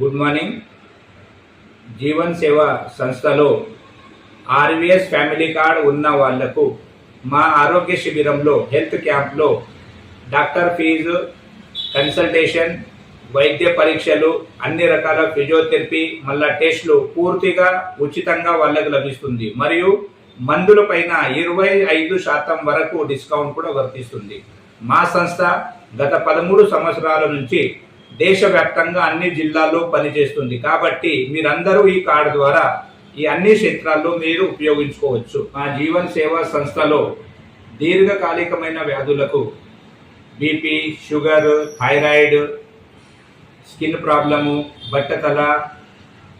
Good morning. Jeevan సేవ సంస్థలో RVS family card ఉన్న వాళ్లకు మా ఆరోగ్య శిబిరంలో హెల్త్ క్యాంప్లో డాక్టర్ ఫీజు, కన్సల్టేషన్, వైద్య పరీక్షలు, అన్ని రకాల ఫిజియోథెరపీ మళ్ళా టెస్టులు పూర్తిగా ఉచితంగా వాళ్ళకు లభిస్తుంది. మరియు మందుల పైన 25% వరకు డిస్కౌంట్ కూడా వర్తిస్తుంది. మా సంస్థ గత 13 సంవత్సరాల నుంచి దేశవ్యాప్తంగా అన్ని జిల్లాల్లో పనిచేస్తుంది. కాబట్టి మీరందరూ ఈ కార్డు ద్వారా ఈ అన్ని క్షేత్రాల్లో మీరు ఉపయోగించుకోవచ్చు. మా జీవన్ సేవా సంస్థలో దీర్ఘకాలికమైన వ్యాధులకు BP, sugar, thyroid, skin problem, బట్టతల,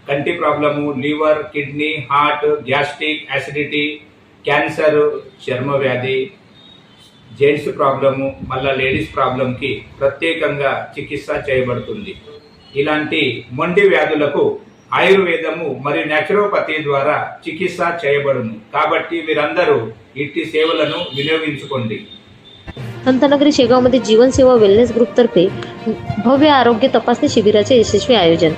కంటి problem, liver, kidney, heart, gastric, acidity, cancer, చర్మ వ్యాధి, జెంట్స్ ప్రాబ్లము, మళ్ళీ లేడీస్ ప్రాబ్లంకి ప్రత్యేకంగా చికిత్స చేయబడుతుంది. ఇలాంటి మొండి వ్యాధులకు ఆయుర్వేదము మరియు న్యాచురోపతి ద్వారా చికిత్స చేయబడును. కాబట్టి మీరందరూ ఇట్టి సేవలను विनियोగించుకోండి. संतनगरी शेगावमध्ये जीवन सेवा वेलनेस ग्रुप तर्फे भव्य आरोग्य तपासणी शिबिराचे यशस्वी आयोजन.